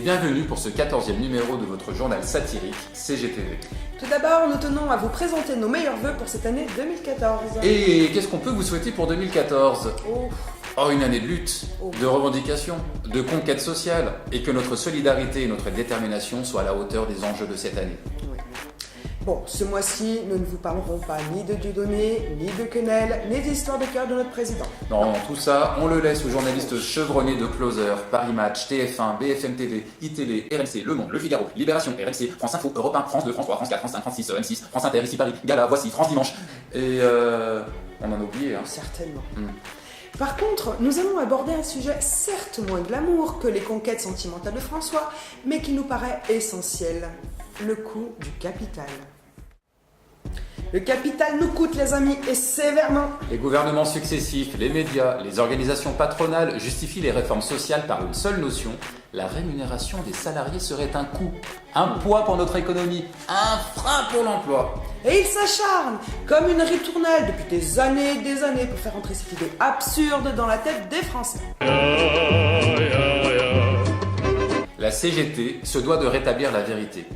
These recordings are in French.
bienvenue pour ce 14e numéro de votre journal satirique CGTV. Tout d'abord, nous tenons à vous présenter nos meilleurs vœux pour cette année 2014. Et qu'est-ce qu'on peut vous souhaiter pour 2014 ? Oh, une année de lutte, Oh. de revendication, de conquête sociale, et que notre solidarité et notre détermination soient à la hauteur des enjeux de cette année. Oui. Bon, ce mois-ci, nous ne vous parlerons pas ni de Dieudonné, ni de Quenelle, ni d'histoire de cœur de notre président. Non, tout ça, on le laisse aux journalistes chevronnés de Closer, Paris Match, TF1, BFM TV, iTélé, RMC, Le Monde, Le Figaro, Libération, RMC, France Info, Europe 1, France 2, France 3, France 4, France 5, France 6, M6, France Inter, ici Paris, Gala, Voici, France Dimanche. Et on en a oublié, hein. Certainement. Par contre, nous allons aborder un sujet certes moins glamour que les conquêtes sentimentales de François, mais qui nous paraît essentiel, le coût du capital. Le capital nous coûte, les amis, et sévèrement. Les gouvernements successifs, les médias, les organisations patronales justifient les réformes sociales par une seule notion: la rémunération des salariés serait un coût, un poids pour notre économie, un frein pour l'emploi. Et ils s'acharnent, comme une ritournelle, depuis des années et des années, pour faire entrer cette idée absurde dans la tête des Français. La CGT se doit de rétablir la vérité.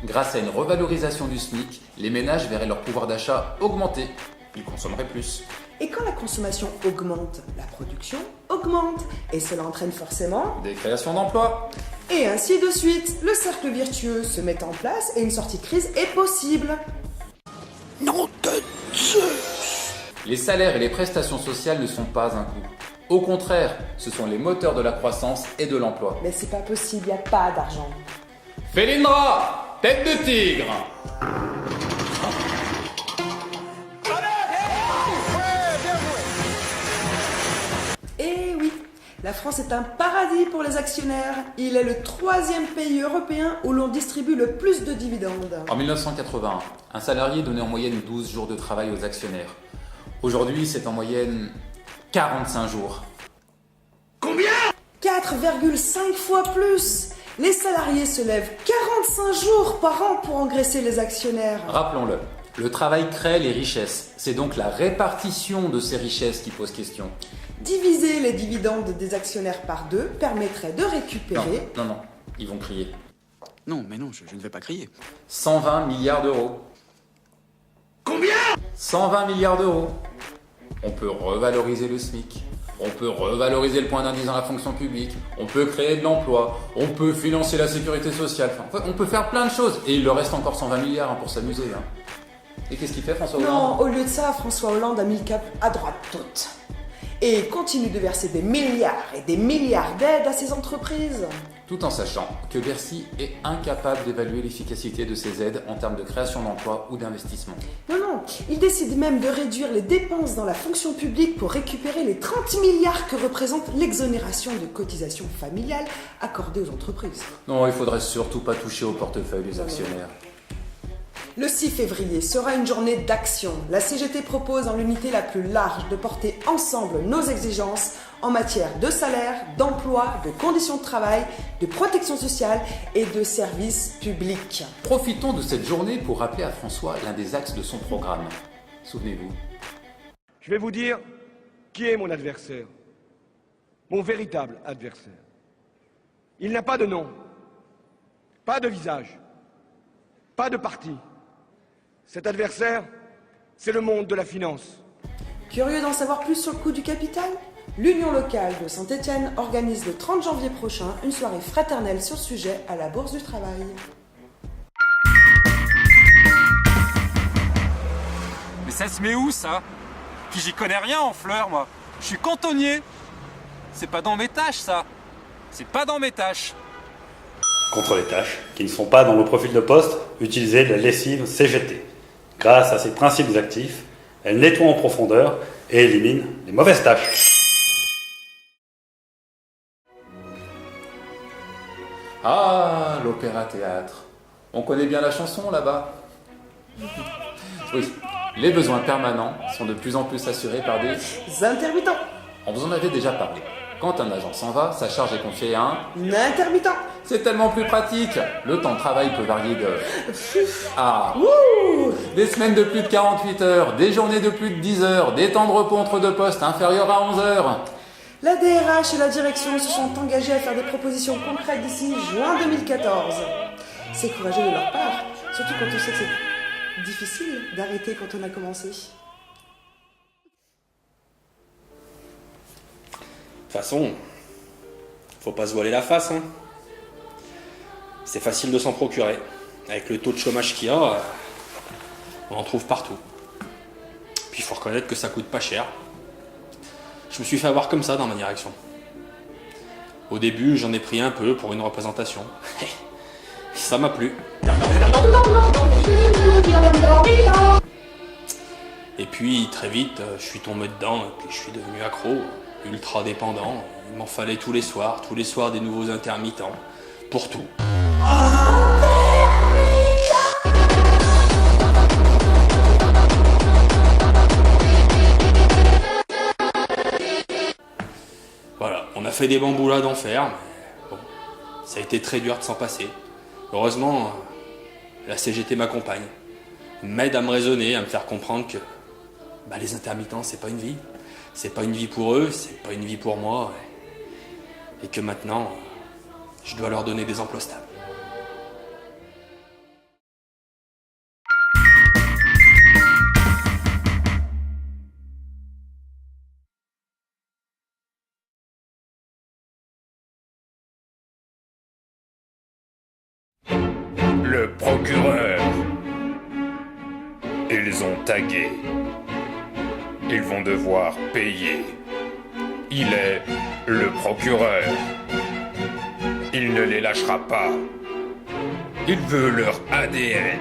Grâce à une revalorisation du SMIC, les ménages verraient leur pouvoir d'achat augmenter. Ils consommeraient plus. Et quand la consommation augmente, la production augmente, et cela entraîne forcément... Des créations d'emplois. Et ainsi de suite, le cercle vertueux se met en place et une sortie de crise est possible. Nom de Zeus! Les salaires et les prestations sociales ne sont pas un coût. Au contraire, ce sont les moteurs de la croissance et de l'emploi. Mais c'est pas possible, il n'y a pas d'argent. Félindra, tête de tigre. Et oui, la France est un paradis pour les actionnaires. Il est le 3e pays européen où l'on distribue le plus de dividendes. En 1981, un salarié donnait en moyenne 12 jours de travail aux actionnaires. Aujourd'hui, c'est en moyenne 45 jours. 4,5 fois plus. Les salariés se lèvent 45 jours par an pour engraisser les actionnaires. Rappelons-le, le travail crée les richesses. C'est donc la répartition de ces richesses qui pose question. Diviser les dividendes des actionnaires par 2 permettrait de récupérer... Non, ils vont crier. Non, mais non, je ne vais pas crier. 120 milliards d'euros. Combien? 120 milliards d'euros. On peut revaloriser le SMIC. On peut revaloriser le point d'indice dans la fonction publique. On peut créer de l'emploi. On peut financer la sécurité sociale. Enfin, on peut faire plein de choses. Et il leur reste encore 120 milliards pour s'amuser. Et qu'est-ce qu'il fait, François Hollande? Non, au lieu de ça, François Hollande a mis le cap à droite toute. Et continue de verser des milliards et des milliards d'aides à ces entreprises. Tout en sachant que Bercy est incapable d'évaluer l'efficacité de ces aides en termes de création d'emplois ou d'investissement. Non, il décide même de réduire les dépenses dans la fonction publique pour récupérer les 30 milliards que représente l'exonération de cotisations familiales accordée aux entreprises. Non, il faudrait surtout pas toucher au portefeuille des actionnaires. Le 6 février sera une journée d'action. La CGT propose en l'unité la plus large de porter ensemble nos exigences en matière de salaire, d'emploi, de conditions de travail, de protection sociale et de services publics. Profitons de cette journée pour rappeler à François l'un des axes de son programme. Souvenez-vous. Je vais vous dire qui est mon adversaire, mon véritable adversaire. Il n'a pas de nom, pas de visage, pas de parti. Cet adversaire, c'est le monde de la finance. Curieux d'en savoir plus sur le coût du capital ? L'Union locale de Saint-Étienne organise le 30 janvier prochain une soirée fraternelle sur le sujet à la Bourse du Travail. Mais ça se met où, ça? Puis j'y connais rien en fleurs, moi. Je suis cantonnier. C'est pas dans mes tâches, ça. C'est pas dans mes tâches. Contre les tâches qui ne sont pas dans le profil de poste, utilisez la lessive CGT. Grâce à ses principes actifs, elle nettoie en profondeur et élimine les mauvaises tâches. Ah, l'opéra-théâtre. On connaît bien la chanson là-bas. Oui, les besoins permanents sont de plus en plus assurés par des... Intermittents. On vous en avait déjà parlé. Quand un agent s'en va, sa charge est confiée à un... Intermittent. C'est tellement plus pratique. Le temps de travail peut varier de... Des semaines de plus de 48 heures, des journées de plus de 10 heures, des temps de repos entre deux postes inférieurs à 11 heures. La DRH et la direction se sont engagés à faire des propositions concrètes d'ici juin 2014. C'est courageux de leur part, surtout quand on sait que c'est difficile d'arrêter quand on a commencé. De toute façon, faut pas se voiler la face, hein. C'est facile de s'en procurer. Avec le taux de chômage qu'il y a, on en trouve partout. Puis il faut reconnaître que ça coûte pas cher. Je me suis fait avoir comme ça dans ma direction. Au début, j'en ai pris un peu pour une représentation. Ça m'a plu. Et puis très vite, je suis tombé dedans et puis je suis devenu accro, ultra dépendant. Il m'en fallait tous les soirs des nouveaux intermittents, pour tout. Voilà, on a fait des bamboulades d'enfer, mais bon, ça a été très dur de s'en passer. Heureusement, la CGT m'accompagne, m'aide à me raisonner, à me faire comprendre que les intermittents, c'est pas une vie. C'est pas une vie pour eux, c'est pas une vie pour moi. Et que maintenant, je dois leur donner des emplois stables. Le procureur. Ils ont tagué. Ils vont devoir payer. Il est le procureur. Il ne les lâchera pas. Il veut leur ADN.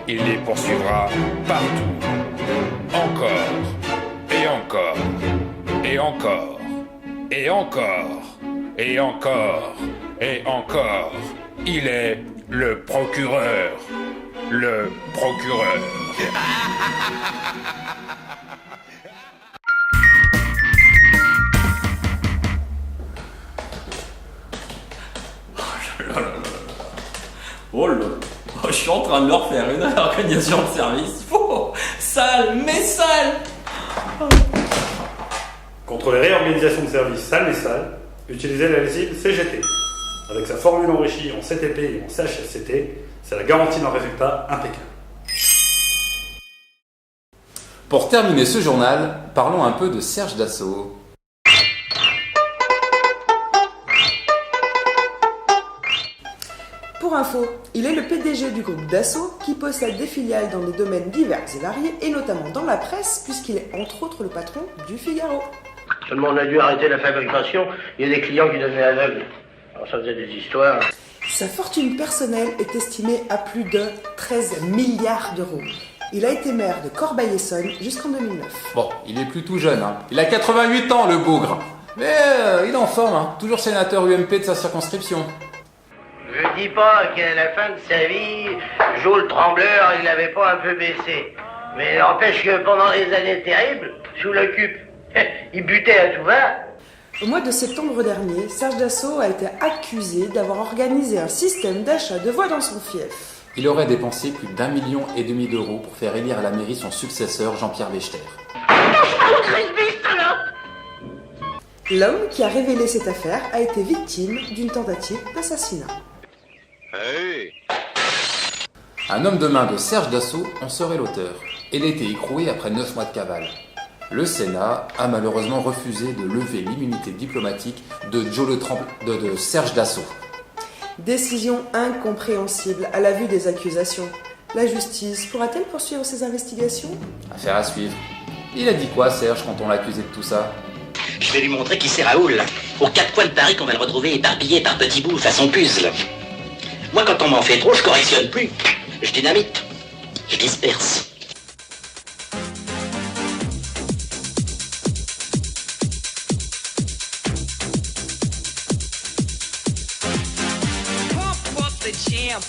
Il les poursuivra partout. Encore. Et encore. Et encore. Et encore. Et encore. Et encore. Il est le procureur. Le procureur. Oh là là, je suis en train de leur faire une organisation de service. Oh, sale, mais sale. Contre les réorganisations de services sales mais sales, utilisez la lessive CGT. Avec sa formule enrichie en CTP et en CHSCT, c'est la garantie d'un résultat impeccable. Pour terminer ce journal, parlons un peu de Serge Dassault. Pour info, il est le PDG du groupe Dassault qui possède des filiales dans des domaines divers et variés, et notamment dans la presse, puisqu'il est entre autres le patron du Figaro. Seulement on a dû arrêter la fabrication, il y a des clients qui devenaient aveugles. Alors ça faisait des histoires. Sa fortune personnelle est estimée à plus de 13 milliards d'euros. Il a été maire de Corbeil-Essonnes jusqu'en 2009. Bon, il est plus tout jeune, hein. Il a 88 ans, le bougre. Mais il est en forme, hein. Toujours sénateur UMP de sa circonscription. Je dis pas qu'à la fin de sa vie, Joe le Trembleur, il n'avait pas un peu baissé. Mais n'empêche que pendant les années terribles, sous l'occupe, il butait à tout va. Au mois de septembre dernier, Serge Dassault a été accusé d'avoir organisé un système d'achat de voix dans son fief. Il aurait dépensé plus d'1,5 million d'euros pour faire élire à la mairie son successeur, Jean-Pierre Wechter. L'homme qui a révélé cette affaire a été victime d'une tentative d'assassinat. Hey. Un homme de main de Serge Dassault en serait l'auteur. Il a été écroué après 9 mois de cavale. Le Sénat a malheureusement refusé de lever l'immunité diplomatique de Serge Dassault. Décision incompréhensible à la vue des accusations. La justice pourra-t-elle poursuivre ses investigations ? Affaire à suivre. Il a dit quoi, Serge, quand on l'a accusé de tout ça ? Je vais lui montrer qui c'est Raoul. Aux 4 coins de Paris qu'on va le retrouver éparpillé par petits bouts façon puzzle. Moi, quand on m'en fait trop, je correctionne plus. Je dynamite. Je disperse.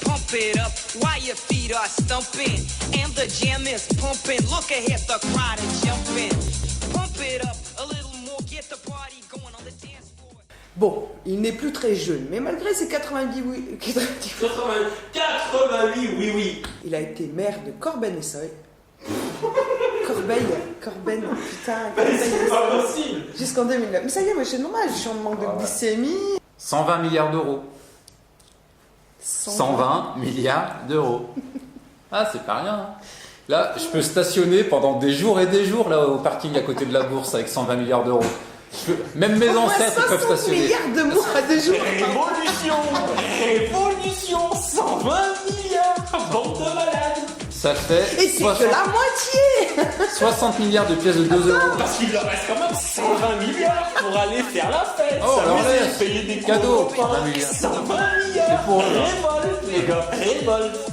Pump it up while your feet are stumping and the jam is pumping. Look ahead, the crowd is jumping. Pump it up a little more, get the party going on the dance floor. Bon, il n'est plus très jeune, mais malgré ses 88 oui, il a été maire de Corbeil-Essonnes. Corben, putain. C'est pas possible. Jusqu'en 2009. Mais ça y est, moi j'ai normal, je suis en manque de glycémie. 120 milliards d'euros. 120 milliards d'euros. Ah, c'est pas rien. Hein. Là, je peux stationner pendant des jours et des jours là au parking à côté de la bourse avec 120 milliards d'euros. Même mes ancêtres peuvent stationner. Milliards de mois à 2 jours. Révolution 120 milliards. Bande de malades. Ça fait Et c'est que la moitié. 60 milliards de pièces de 2 euros. Parce qu'il leur reste quand même 120 milliards pour aller faire la fête. Oh, alors s'amuser, laisse. payer des Cadeau, cours aux copains. 120 milliards. 120 milliards. C'est pour eux. Révolte, les gars, révolte.